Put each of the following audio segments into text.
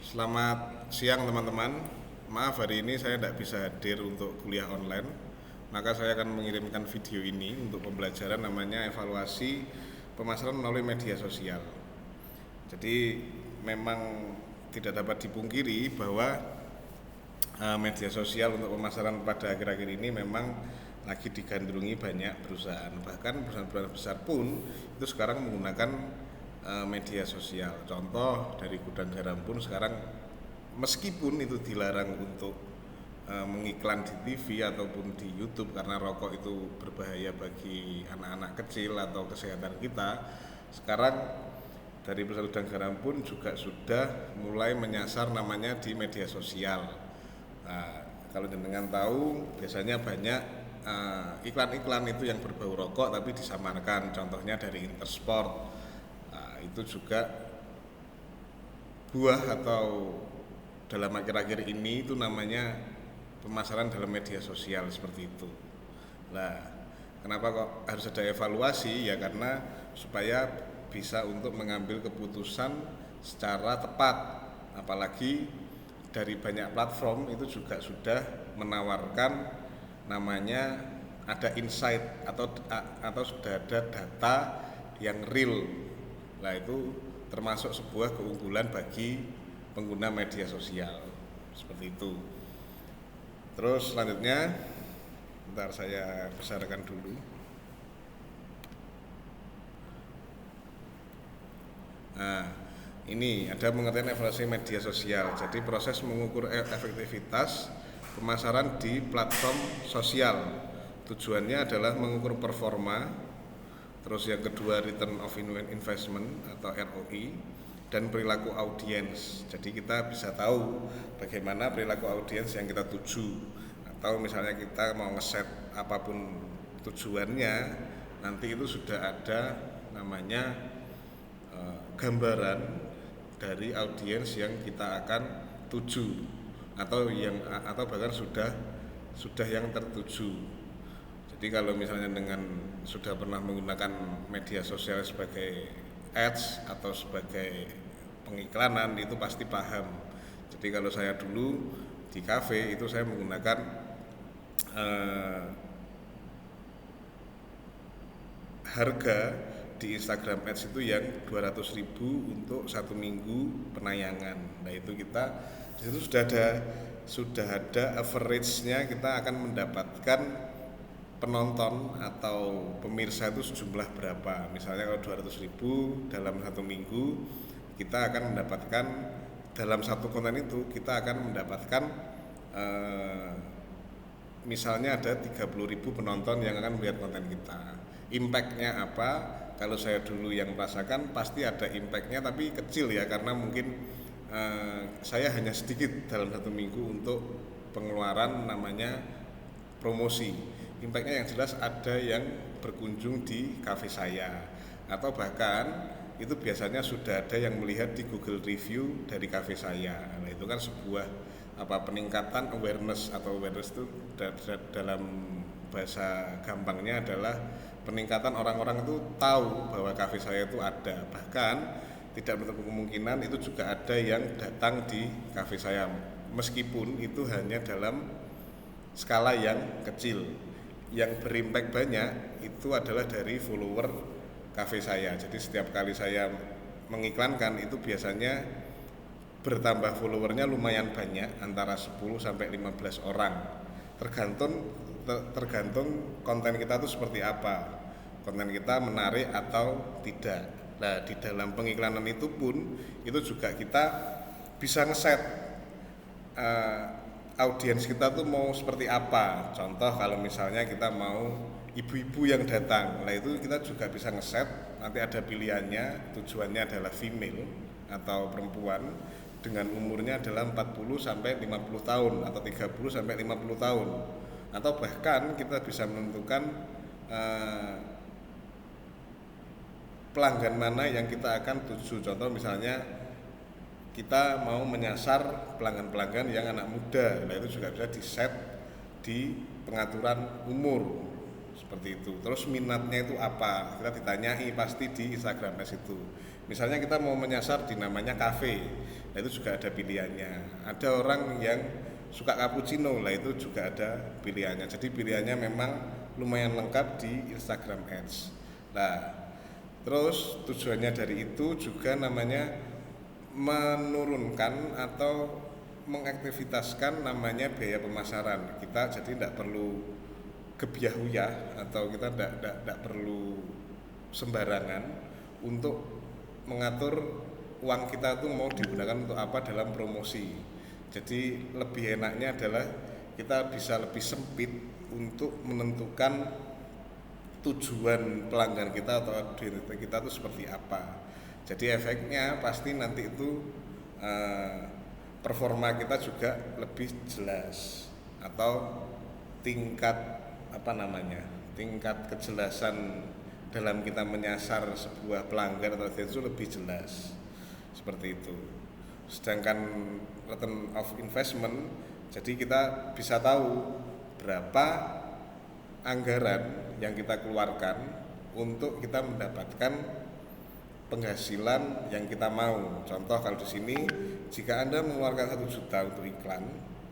Selamat siang teman-teman. Maaf hari ini saya tidak bisa hadir untuk kuliah online. Maka saya akan mengirimkan video ini untuk pembelajaran namanya evaluasi pemasaran melalui media sosial. Jadi memang tidak dapat dipungkiri bahwa media sosial untuk pemasaran pada akhir-akhir ini memang lagi digandrungi banyak perusahaan. Bahkan perusahaan besar pun itu sekarang menggunakan media sosial. Contoh dari Gudang Garam pun sekarang meskipun itu dilarang untuk mengiklan di TV ataupun di YouTube karena rokok itu berbahaya bagi anak-anak kecil atau kesehatan kita, sekarang dari perusahaan Gudang Garam pun juga sudah mulai menyasar namanya di media sosial. Nah, kalau jenengan tahu biasanya banyak iklan-iklan itu yang berbau rokok tapi disamarkan, contohnya dari Intersport. Itu juga buah atau dalam akhir-akhir ini itu namanya pemasaran dalam media sosial seperti itu. Nah, kenapa kok harus ada evaluasi? Ya karena supaya bisa untuk mengambil keputusan secara tepat. Apalagi dari banyak platform itu juga sudah menawarkan namanya ada insight atau sudah ada data yang real. Nah, itu termasuk sebuah keunggulan bagi pengguna media sosial seperti itu. Terus selanjutnya, bentar saya besarkan dulu. Nah, ini ada pengertian evaluasi media sosial. Jadi proses mengukur efektivitas pemasaran di platform sosial. Tujuannya adalah mengukur performa. Terus yang kedua return of investment atau ROI dan perilaku audiens. Jadi kita bisa tahu bagaimana perilaku audiens yang kita tuju. Atau misalnya kita mau ngeset apapun tujuannya, nanti itu sudah ada namanya gambaran dari audiens yang kita akan tuju atau bahkan sudah yang tertuju. Jadi kalau misalnya dengan sudah pernah menggunakan media sosial sebagai ads atau sebagai pengiklanan itu pasti paham. Jadi kalau saya dulu di kafe itu saya menggunakan harga di Instagram Ads itu yang 200.000 untuk 1 minggu penayangan. Nah itu kita di situ sudah ada average-nya, kita akan mendapatkan penonton atau pemirsa itu sejumlah berapa. Misalnya kalau 200.000 dalam 1 minggu, kita akan mendapatkan dalam satu konten itu kita akan mendapatkan misalnya ada 30.000 penonton yang akan melihat konten kita. Impact-nya apa? Kalau saya dulu yang merasakan pasti ada impact-nya tapi kecil ya, karena mungkin saya hanya sedikit dalam 1 minggu untuk pengeluaran namanya promosi. Impact-nya yang jelas ada yang berkunjung di kafe saya, atau bahkan itu biasanya sudah ada yang melihat di Google Review dari kafe saya. Nah, itu kan sebuah peningkatan awareness, atau awareness itu dalam bahasa gampangnya adalah peningkatan orang-orang itu tahu bahwa kafe saya itu ada. Bahkan tidak menutup kemungkinan itu juga ada yang datang di kafe saya meskipun itu hanya dalam skala yang kecil. Yang berimpact banyak itu adalah dari follower kafe saya. Jadi setiap kali saya mengiklankan itu biasanya bertambah followernya lumayan banyak, antara 10 sampai 15 orang. Tergantung konten kita itu seperti apa. Konten kita menarik atau tidak. Nah, di dalam pengiklanan itu pun itu juga kita bisa ngeset audiens kita tuh mau seperti apa. Contoh kalau misalnya kita mau ibu-ibu yang datang, nah itu kita juga bisa ngeset. Nanti ada pilihannya, tujuannya adalah female atau perempuan dengan umurnya adalah 40 sampai 50 tahun atau 30 sampai 50 tahun. Atau bahkan kita bisa menentukan pelanggan mana yang kita akan tuju. Contoh misalnya kita mau menyasar pelanggan-pelanggan yang anak muda, nah itu juga bisa di-set di pengaturan umur seperti itu. Terus minatnya itu apa? Kita ditanyai pasti di Instagram Ads itu. Misalnya kita mau menyasar di namanya kafe. Nah, itu juga ada pilihannya. Ada orang yang suka cappuccino, lah itu juga ada pilihannya. Jadi pilihannya memang lumayan lengkap di Instagram Ads. Nah, terus tujuannya dari itu juga namanya menurunkan atau mengaktivitaskan namanya biaya pemasaran. Kita jadi tidak perlu gebyahuyah atau kita tidak perlu sembarangan untuk mengatur uang kita tuh mau digunakan untuk apa dalam promosi. Jadi lebih enaknya adalah kita bisa lebih sempit untuk menentukan tujuan pelanggan kita atau audiens kita itu seperti apa. Jadi efeknya pasti nanti itu performa kita juga lebih jelas atau tingkat tingkat kejelasan dalam kita menyasar sebuah pelanggan atau audiens itu lebih jelas seperti itu. Sedangkan return of investment, jadi kita bisa tahu berapa anggaran yang kita keluarkan untuk kita mendapatkan penghasilan yang kita mau. Contoh kalau di sini, jika Anda mengeluarkan 1 juta untuk iklan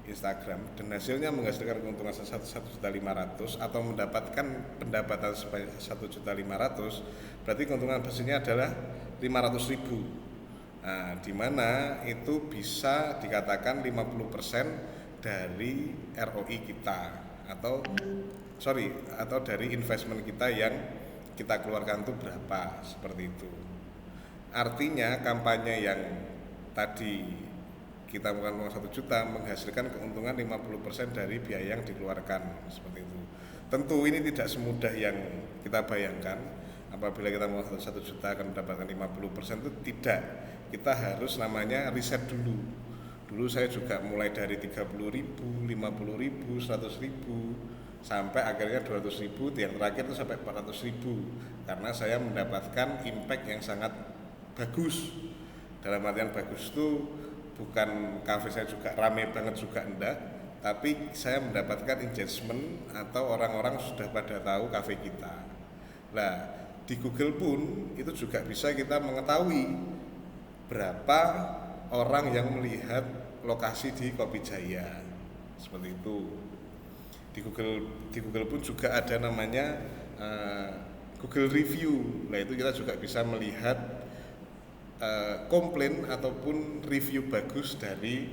Instagram dan hasilnya menghasilkan keuntungan 1.500.000 atau mendapatkan pendapatan sebanyak 1.500.000, berarti keuntungan bersihnya adalah 500.000. Nah, di mana itu bisa dikatakan 50% dari ROI kita atau dari investment kita yang kita keluarkan itu berapa, seperti itu. Artinya kampanye yang tadi kita mengeluarkan 1 juta menghasilkan keuntungan 50% dari biaya yang dikeluarkan, seperti itu. Tentu ini tidak semudah yang kita bayangkan. Apabila kita mengeluarkan 1 juta akan mendapatkan 50% itu tidak. Kita harus namanya riset dulu. Dulu saya juga mulai dari 30.000, 50.000, 100.000 sampai akhirnya 200.000, yang terakhir itu sampai 400.000 karena saya mendapatkan impact yang sangat bagus. Dalam artian bagus itu bukan kafe saya juga rame banget juga enggak, tapi saya mendapatkan engagement atau orang-orang sudah pada tahu kafe kita. Nah, di Google pun itu juga bisa kita mengetahui berapa orang yang melihat lokasi di Kopi Jaya, seperti itu. Di Google pun juga ada namanya Google Review. Nah, itu kita juga bisa melihat komplain ataupun review bagus dari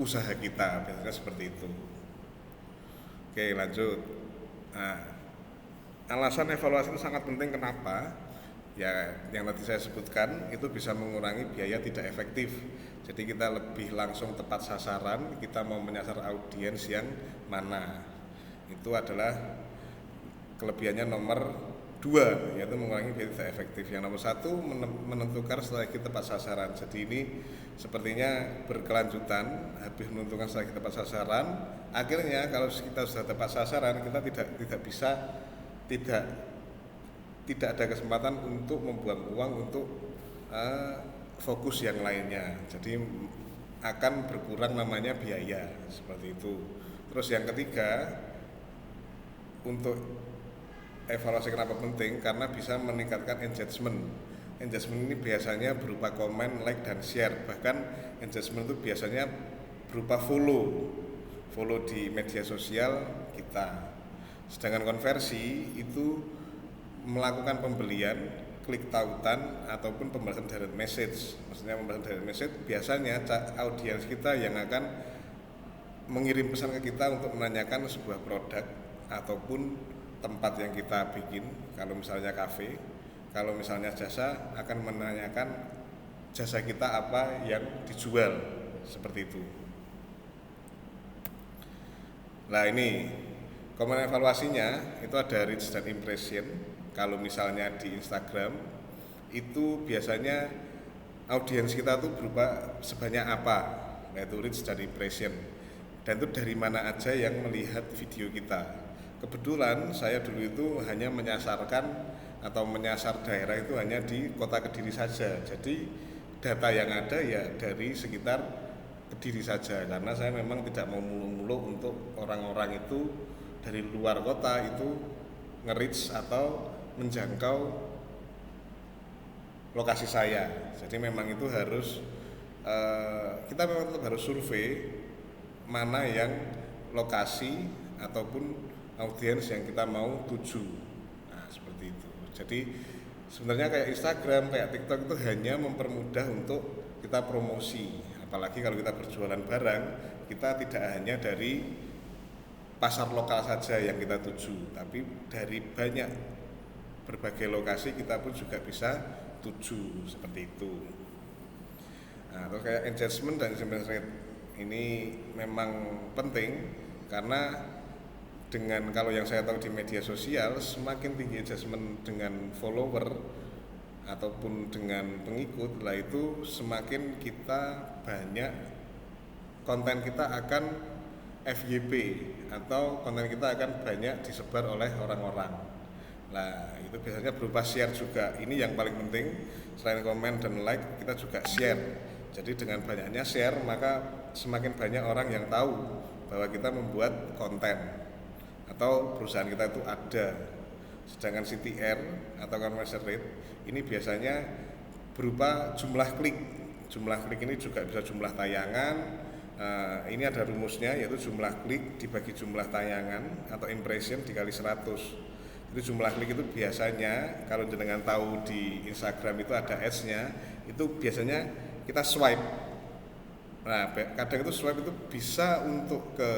usaha kita, biasanya seperti itu. Oke, lanjut. Nah, alasan evaluasi itu sangat penting, kenapa? Ya, yang tadi saya sebutkan itu bisa mengurangi biaya tidak efektif. Jadi kita lebih langsung tepat sasaran, kita mau menyasar audiens yang mana. Itu adalah kelebihannya nomor 2, yaitu mengurangi biaya tidak efektif. Yang nomor 1 menentukan strategi tepat sasaran. Jadi ini sepertinya berkelanjutan. Habis menentukan strategi tepat sasaran, akhirnya kalau kita sudah tepat sasaran, kita tidak ada kesempatan untuk membuang uang untuk fokus yang lainnya. Jadi akan berkurang namanya biaya, seperti itu. Terus yang ketiga, untuk evaluasi kenapa penting, karena bisa meningkatkan engagement. Engagement ini biasanya berupa komen, like, dan share. Bahkan engagement itu biasanya berupa follow di media sosial kita. Sedangkan konversi itu melakukan pembelian, klik tautan, ataupun pembalasan direct message. Maksudnya pembalasan direct message biasanya audiens kita yang akan mengirim pesan ke kita untuk menanyakan sebuah produk ataupun tempat yang kita bikin. Kalau misalnya kafe, kalau misalnya jasa, akan menanyakan jasa kita apa yang dijual, seperti itu. Nah, ini komponen evaluasinya itu ada reach dan impression. Kalau misalnya di Instagram itu biasanya audiens kita tuh berupa sebanyak apa, yaitu reach dan impression. Dan itu dari mana aja yang melihat video kita. Kebetulan saya dulu itu hanya menyasar daerah itu hanya di kota Kediri saja. Jadi data yang ada ya dari sekitar Kediri saja, karena saya memang tidak mau mulu-mulu untuk orang-orang itu dari luar kota itu nge-reach atau menjangkau lokasi saya. Jadi memang itu harus kita memang tetap harus survei mana yang lokasi ataupun audiens yang kita mau tuju. Nah, seperti itu. Jadi sebenarnya kayak Instagram, kayak TikTok itu hanya mempermudah untuk kita promosi. Apalagi kalau kita berjualan barang, kita tidak hanya dari pasar lokal saja yang kita tuju, tapi dari banyak berbagai lokasi kita pun juga bisa tuju seperti itu. Nah, terus kayak engagement dan engagement rate ini memang penting karena dengan kalau yang saya tahu di media sosial semakin tinggi engagement dengan follower ataupun dengan pengikut lah itu semakin kita banyak konten kita akan FYP atau konten kita akan banyak disebar oleh orang-orang. Nah, itu biasanya berupa share juga. Ini yang paling penting, selain komen dan like, kita juga share. Jadi dengan banyaknya share, maka semakin banyak orang yang tahu bahwa kita membuat konten atau perusahaan kita itu ada. Sedangkan CTR atau conversion rate ini biasanya berupa jumlah klik. Jumlah klik ini juga bisa jumlah tayangan. Ini ada rumusnya, yaitu jumlah klik dibagi jumlah tayangan atau impression dikali 100. Itu jumlah klik itu biasanya kalau jenengan tahu di Instagram itu ada ads-nya, itu biasanya kita swipe. Nah, kadang itu swipe itu bisa untuk ke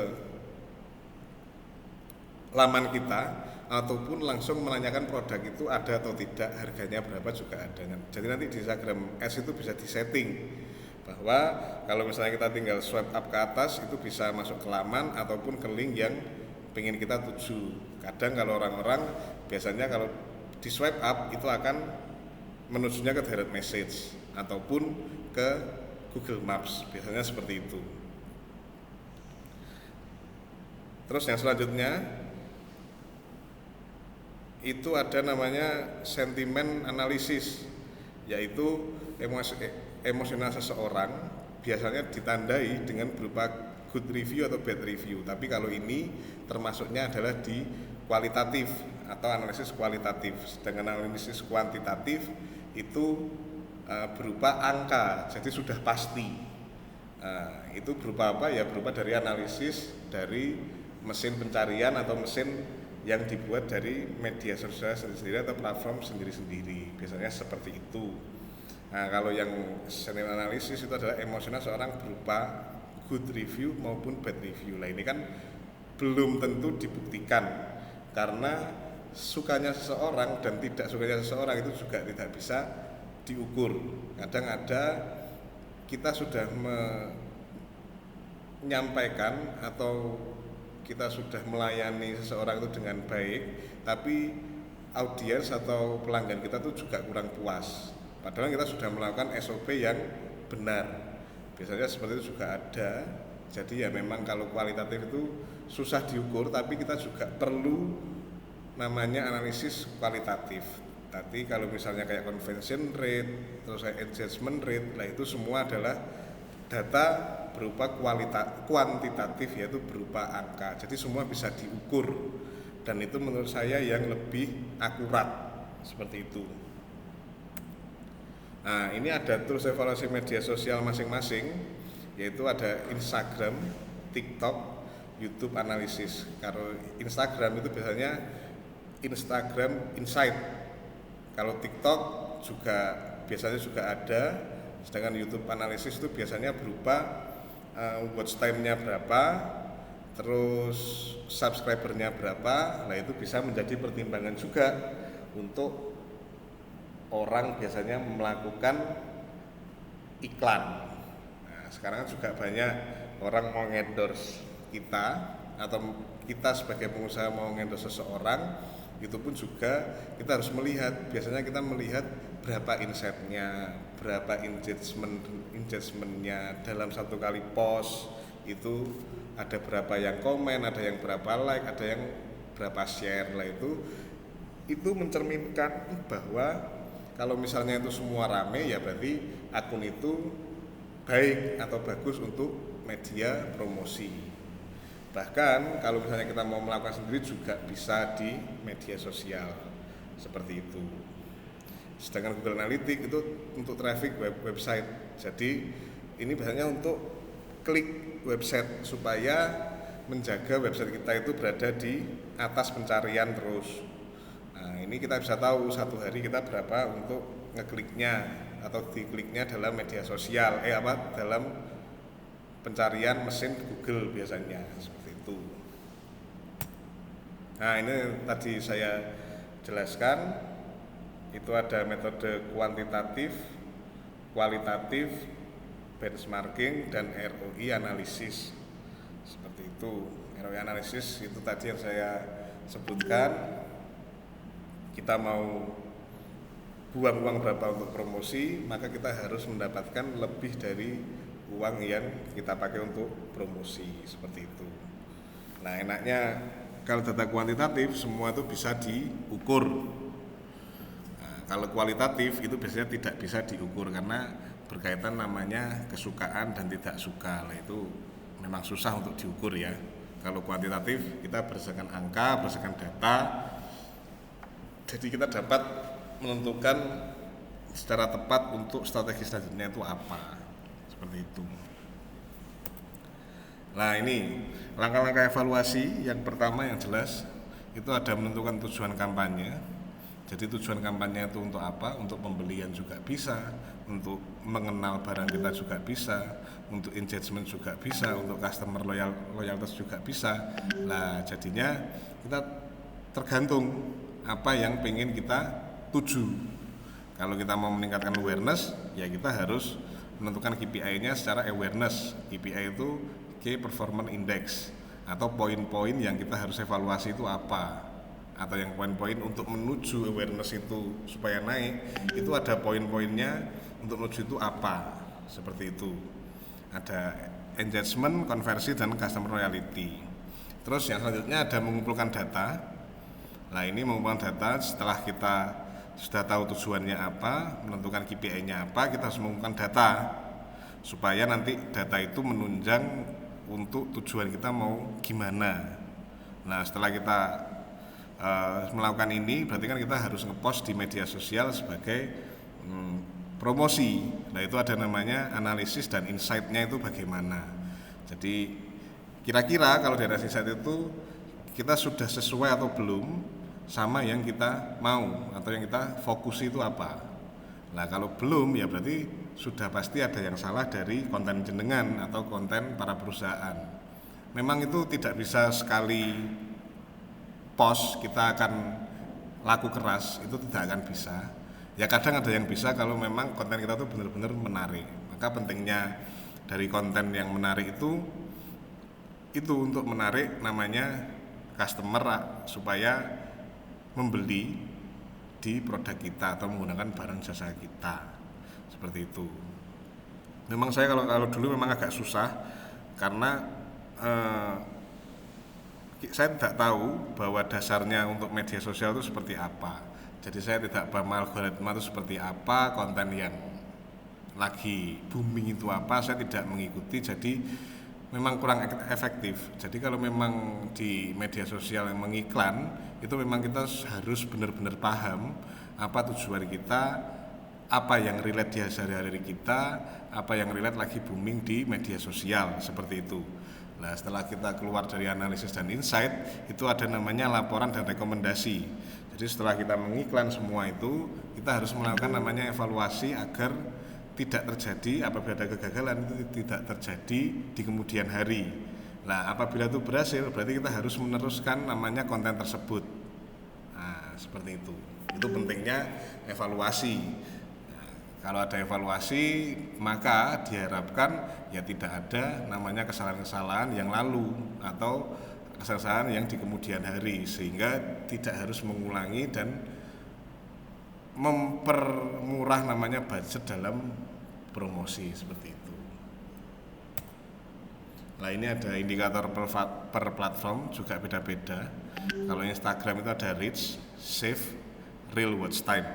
laman kita ataupun langsung menanyakan produk itu ada atau tidak, harganya berapa juga ada. Jadi nanti di Instagram ads itu bisa disetting bahwa kalau misalnya kita tinggal swipe up ke atas itu bisa masuk ke laman ataupun ke link yang pengen kita tuju. Kadang kalau orang-orang biasanya kalau di swipe up itu akan menujunya ke direct message ataupun ke Google Maps, biasanya seperti itu. Terus yang selanjutnya itu ada namanya sentimen analisis, yaitu emosional seseorang biasanya ditandai dengan berupa good review atau bad review. Tapi kalau ini termasuknya adalah di kualitatif atau analisis kualitatif. Sedangkan analisis kuantitatif itu berupa angka, jadi sudah pasti. Itu berupa apa? Ya berupa dari analisis dari mesin pencarian atau mesin yang dibuat dari media sosial sendiri atau platform sendiri-sendiri. Biasanya seperti itu. Nah, kalau yang sentimen analisis itu adalah emosional seorang berupa good review maupun bad review. Lah ini kan belum tentu dibuktikan karena sukanya seseorang dan tidak sukanya seseorang itu juga tidak bisa diukur. Kadang ada kita sudah menyampaikan atau kita sudah melayani seseorang itu dengan baik, tapi audiens atau pelanggan kita itu juga kurang puas. Padahal kita sudah melakukan SOP yang benar. Biasanya seperti itu juga ada. Jadi ya memang kalau kualitatif itu susah diukur, tapi kita juga perlu namanya analisis kualitatif. Tadi kalau misalnya kayak conversion rate, terus kayak engagement rate, lah itu semua adalah data berupa kuantitatif, yaitu berupa angka. Jadi semua bisa diukur dan itu menurut saya yang lebih akurat seperti itu. Nah, ini ada tools evaluasi media sosial masing-masing, yaitu ada Instagram, TikTok, YouTube analisis. Kalau Instagram itu biasanya Instagram Insight. Kalau TikTok juga biasanya juga ada. Sedangkan YouTube analisis itu biasanya berupa watch time-nya berapa, terus subscriber-nya berapa. Nah, itu bisa menjadi pertimbangan juga untuk orang biasanya melakukan iklan. Nah, sekarang juga banyak orang mau endorse kita atau kita sebagai pengusaha mau endorse seseorang, itu pun juga kita harus melihat, biasanya kita melihat berapa insight-nya, berapa engagement-nya dalam satu kali post, itu ada berapa yang komen, ada yang berapa like, ada yang berapa share. Lah itu mencerminkan bahwa kalau misalnya itu semua rame, ya berarti akun itu baik atau bagus untuk media promosi. Bahkan kalau misalnya kita mau melakukan sendiri juga bisa di media sosial seperti itu. Sedangkan Google Analytics itu untuk traffic website. Jadi ini biasanya untuk klik website supaya menjaga website kita itu berada di atas pencarian terus. Nah, ini kita bisa tahu satu hari kita berapa untuk ngekliknya atau dikliknya dalam media sosial, dalam pencarian mesin Google biasanya seperti itu. Nah, ini tadi saya jelaskan. Itu ada metode kuantitatif, kualitatif, benchmarking, dan ROI analisis. Seperti itu. ROI analisis itu tadi yang saya sebutkan. Kita mau buang uang berapa untuk promosi, maka kita harus mendapatkan lebih dari uang yang kita pakai untuk promosi. Seperti itu. Nah, enaknya kalau data kuantitatif semua itu bisa diukur. Kalau kualitatif itu biasanya tidak bisa diukur karena berkaitan namanya kesukaan dan tidak suka. Nah, itu memang susah untuk diukur ya. Kalau kuantitatif kita berdasarkan angka, berdasarkan data. Jadi kita dapat menentukan secara tepat untuk strategi selanjutnya itu apa. Seperti itu. Nah, ini langkah-langkah evaluasi. Yang pertama yang jelas itu ada menentukan tujuan kampanye. Jadi tujuan kampanye itu untuk apa? Untuk pembelian juga bisa, untuk mengenal barang kita juga bisa, untuk engagement juga bisa, untuk customer loyalitas juga bisa. Nah, jadinya kita tergantung apa yang pengen kita tuju. Kalau kita mau meningkatkan awareness, ya kita harus menentukan KPI-nya secara awareness. KPI itu Key Performance Index, atau poin-poin yang kita harus evaluasi itu apa, atau yang poin-poin untuk menuju awareness itu supaya naik, itu ada poin-poinnya untuk menuju itu apa, seperti itu. Ada engagement, konversi, dan customer loyalty. Terus yang selanjutnya ada mengumpulkan data. Nah, ini mengumpulkan data setelah kita sudah tahu tujuannya apa, menentukan KPI-nya apa, kita harus mengumpulkan data supaya nanti data itu menunjang untuk tujuan kita mau gimana. Nah, setelah kita melakukan ini, berarti kan kita harus ngepost di media sosial sebagai promosi. Nah, itu ada namanya analisis dan insight-nya itu bagaimana. Jadi kira-kira kalau dari insight itu kita sudah sesuai atau belum sama yang kita mau atau yang kita fokus itu apa. Nah, kalau belum ya berarti sudah pasti ada yang salah dari konten jenengan atau konten para perusahaan. Memang itu tidak bisa sekali post kita akan laku keras, itu tidak akan bisa. Ya kadang ada yang bisa kalau memang konten kita tuh benar-benar menarik. Maka pentingnya dari konten yang menarik itu untuk menarik namanya customer supaya membeli di produk kita atau menggunakan barang jasa kita. Seperti itu. Memang saya kalau dulu memang agak susah karena saya tidak tahu bahwa dasarnya untuk media sosial itu seperti apa. Jadi saya tidak paham algoritma itu seperti apa, konten yang lagi booming itu apa, saya tidak mengikuti. Jadi memang kurang efektif. Jadi kalau memang di media sosial yang mengiklan, itu memang kita harus benar-benar paham apa tujuan kita, apa yang relate di sehari-hari kita, apa yang relate lagi booming di media sosial, seperti itu. Nah, setelah kita keluar dari analisis dan insight, itu ada namanya laporan dan rekomendasi. Jadi setelah kita mengiklan semua itu, kita harus melakukan namanya evaluasi agar tidak terjadi, apabila ada kegagalan itu tidak terjadi di kemudian hari. Nah, apabila itu berhasil, berarti kita harus meneruskan namanya konten tersebut. Nah, seperti itu. Itu pentingnya evaluasi. Kalau ada evaluasi, maka diharapkan ya tidak ada namanya kesalahan-kesalahan yang lalu atau kesalahan yang di kemudian hari, sehingga tidak harus mengulangi dan mempermurah namanya budget dalam promosi, seperti itu. Nah, ini ada indikator per platform juga beda-beda. Kalau Instagram itu ada reach, save, real watch time.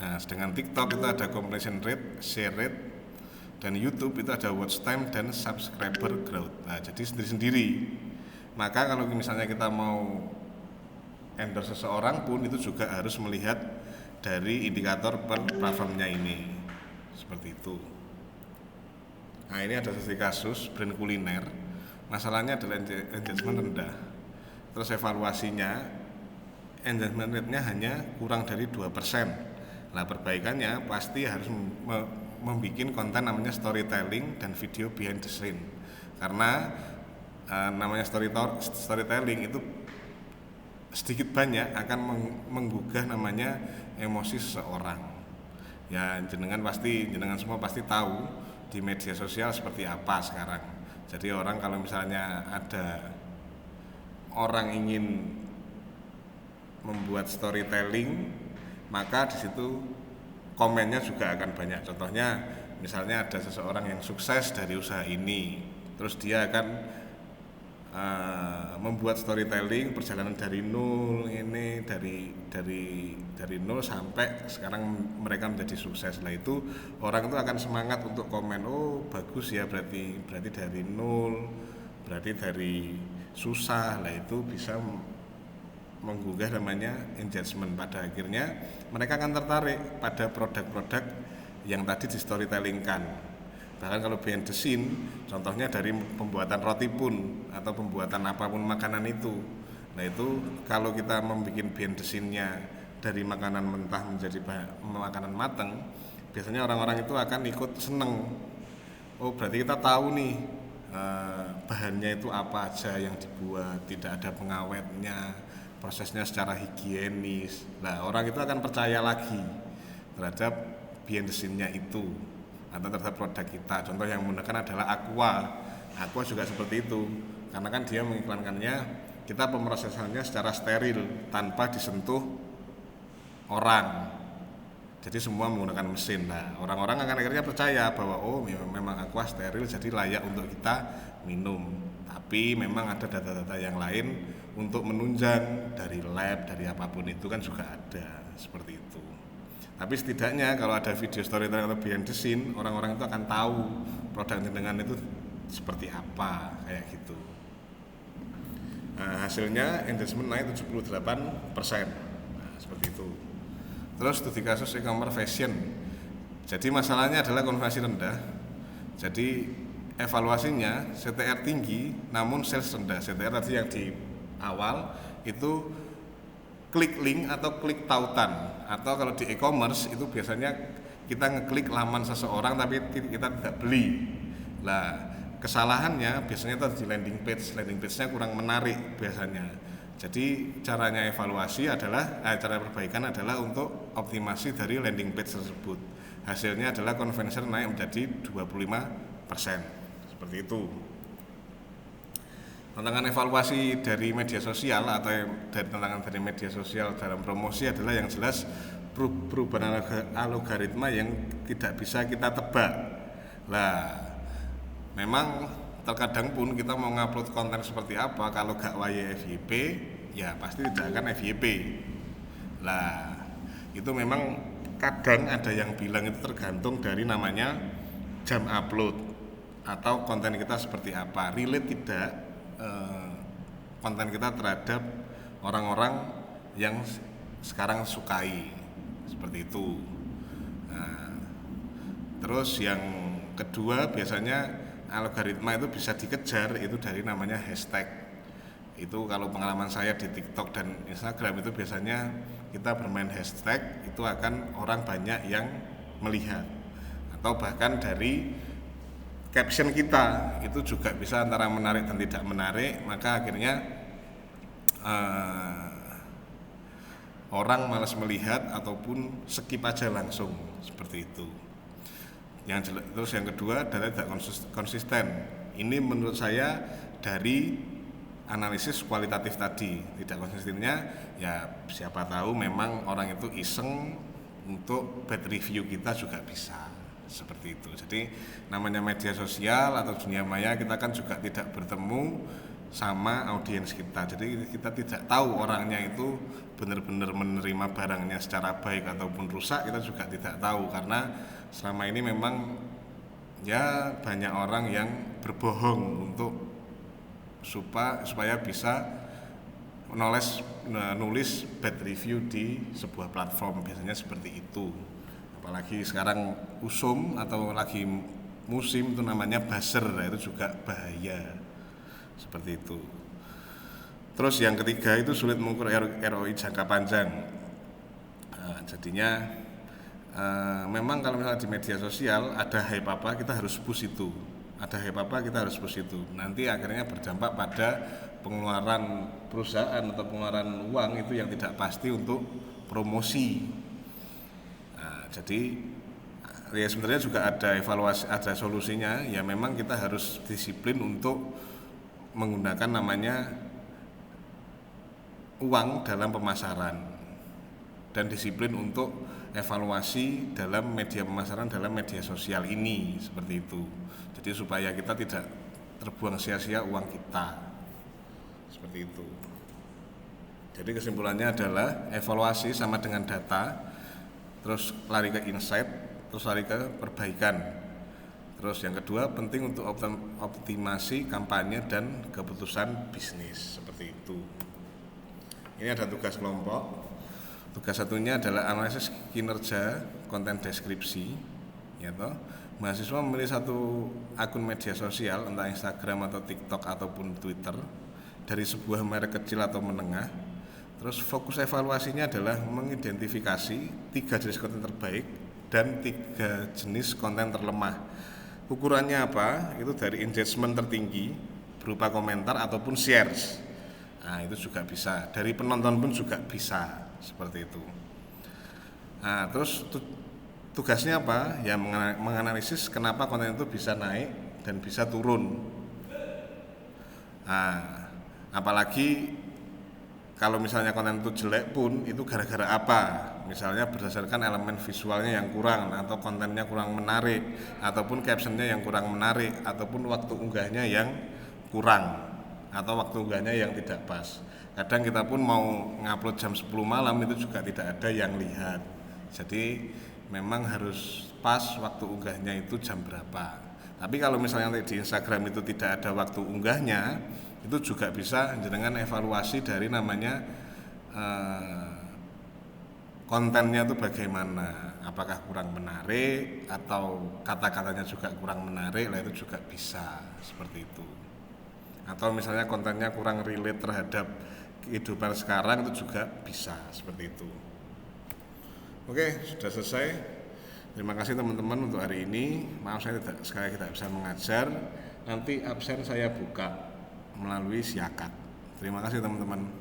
Nah, sedangkan TikTok itu ada completion rate, share rate, dan YouTube itu ada watch time dan subscriber growth. Nah, jadi sendiri-sendiri. Maka kalau misalnya kita mau endorse seseorang pun itu juga harus melihat dari indikator per platformnya ini, seperti itu. Nah, ini ada studi kasus brand kuliner, masalahnya adalah engagement rendah, terus evaluasinya engagement rate-nya hanya kurang dari 2%. Nah, perbaikannya pasti harus membuat konten namanya storytelling dan video behind the scene, karena namanya storytelling itu sedikit banyak akan menggugah namanya emosi seseorang. Ya, jenengan semua pasti tahu di media sosial seperti apa sekarang. Jadi orang kalau misalnya ada orang ingin membuat storytelling, maka di situ komennya juga akan banyak. Contohnya misalnya ada seseorang yang sukses dari usaha ini, terus dia akan membuat storytelling perjalanan dari nol, ini dari nol sampai sekarang mereka menjadi sukses. Lah itu orang itu akan semangat untuk komen, oh bagus ya, berarti dari nol, berarti dari susah. Lah itu bisa menggugah namanya engagement. Pada akhirnya mereka akan tertarik pada produk-produk yang tadi di storytellingkan. Bahkan kalau behind the scene, contohnya dari pembuatan roti pun atau pembuatan apapun makanan itu. Nah itu kalau kita membuat behind the scene-nya dari makanan mentah menjadi makanan matang, biasanya orang-orang itu akan ikut seneng. Oh berarti kita tahu nih bahannya itu apa aja yang dibuat, tidak ada pengawetnya, prosesnya secara higienis. Nah orang itu akan percaya lagi terhadap behind the scene-nya itu atau terhadap produk kita. Contoh yang menggunakan adalah Aqua juga seperti itu, karena kan dia mengiklankannya kita pemrosesannya secara steril tanpa disentuh orang, jadi semua menggunakan mesin. Nah orang-orang akan akhirnya percaya bahwa oh memang Aqua steril jadi layak untuk kita minum. Tapi memang ada data-data yang lain untuk menunjang dari lab, dari apapun itu kan juga ada seperti itu. Tapi setidaknya kalau ada video storytelling atau behind the scene, orang-orang itu akan tahu produk jenengan itu seperti apa, kayak gitu. Nah, hasilnya engagement naik 78%. Nah, seperti itu. Terus studi kasus e-commerce fashion. Jadi masalahnya adalah konversi rendah. Jadi evaluasinya CTR tinggi namun sales rendah. CTR tadi yang di awal itu klik link atau klik tautan, atau kalau di e-commerce itu biasanya kita ngeklik laman seseorang tapi kita tidak beli. Lah kesalahannya biasanya itu di landing page-nya kurang menarik biasanya. Jadi caranya evaluasi adalah cara perbaikan adalah untuk optimasi dari landing page tersebut. Hasilnya adalah conversion naik menjadi 25%. Seperti itu. Tantangan evaluasi dari media sosial atau tantangan dari media sosial dalam promosi adalah yang jelas perubahan algoritma yang tidak bisa kita tebak. Lah, memang terkadang pun kita mau ngupload konten seperti apa, kalau gak waya FYP ya pasti tidak akan FYP. Lah, itu memang kadang ada yang bilang itu tergantung dari namanya jam upload atau konten kita seperti apa, relate tidak konten kita terhadap orang-orang yang sekarang sukai, seperti itu. Nah, terus yang kedua biasanya algoritma itu bisa dikejar itu dari namanya hashtag. Itu kalau pengalaman saya di TikTok dan Instagram itu biasanya kita bermain hashtag itu akan orang banyak yang melihat, atau bahkan dari caption kita itu juga bisa antara menarik dan tidak menarik, maka akhirnya orang malas melihat ataupun skip aja langsung, seperti itu. Terus yang kedua adalah tidak konsisten. Ini menurut saya dari analisis kualitatif tadi. Tidak konsistennya ya siapa tahu memang orang itu iseng untuk bad review kita juga bisa, seperti itu. Jadi namanya media sosial atau dunia maya, kita kan juga tidak bertemu sama audiens kita. Jadi kita tidak tahu orangnya itu benar-benar menerima barangnya secara baik ataupun rusak, kita juga tidak tahu, karena selama ini memang ya banyak orang yang berbohong untuk supaya bisa nulis bad review di sebuah platform, biasanya seperti itu. Apalagi sekarang usum atau lagi musim itu namanya buzzer, itu juga bahaya seperti itu. Terus yang ketiga itu sulit mengukur ROI jangka panjang. Jadinya memang kalau misalnya di media sosial ada hype apa kita harus push itu, nanti akhirnya berdampak pada pengeluaran perusahaan atau pengeluaran uang itu yang tidak pasti untuk promosi. Jadi ya sebenarnya juga ada evaluasi, ada solusinya. Ya memang kita harus disiplin untuk menggunakan namanya uang dalam pemasaran, dan disiplin untuk evaluasi dalam media pemasaran, dalam media sosial ini, seperti itu. Jadi supaya kita tidak terbuang sia-sia uang kita, seperti itu. Jadi kesimpulannya adalah evaluasi sama dengan data, terus lari ke insight, terus lari ke perbaikan. Terus yang kedua penting untuk optimasi kampanye dan keputusan bisnis, seperti itu. Ini ada tugas kelompok. Tugas satunya adalah analisis kinerja konten deskripsi, ya toh. Mahasiswa memilih satu akun media sosial, entah Instagram atau TikTok ataupun Twitter, dari sebuah merek kecil atau menengah. Terus fokus evaluasinya adalah mengidentifikasi 3 jenis konten terbaik dan 3 jenis konten terlemah. Ukurannya apa? Itu dari engagement tertinggi berupa komentar ataupun shares. Nah, itu juga bisa. Dari penonton pun juga bisa, seperti itu. Nah, terus tugasnya apa? Ya menganalisis kenapa konten itu bisa naik dan bisa turun. Nah, apalagi kalau misalnya konten itu jelek pun itu gara-gara apa? Misalnya berdasarkan elemen visualnya yang kurang, atau kontennya kurang menarik, ataupun captionnya yang kurang menarik, ataupun waktu unggahnya yang kurang, atau waktu unggahnya yang tidak pas. Kadang kita pun mau ngupload jam 10 malam itu juga tidak ada yang lihat. Jadi memang harus pas waktu unggahnya itu jam berapa. Tapi kalau misalnya di Instagram itu tidak ada waktu unggahnya, itu juga bisa dengan evaluasi dari namanya kontennya itu bagaimana, apakah kurang menarik atau kata-katanya juga kurang menarik, lah itu juga bisa seperti itu. Atau misalnya kontennya kurang relate terhadap kehidupan sekarang, itu juga bisa seperti itu. Oke, sudah selesai. Terima kasih teman-teman untuk hari ini. Maaf saya sekali tidak bisa mengajar. Nanti absen saya buka melalui Siakat. Terima kasih teman-teman.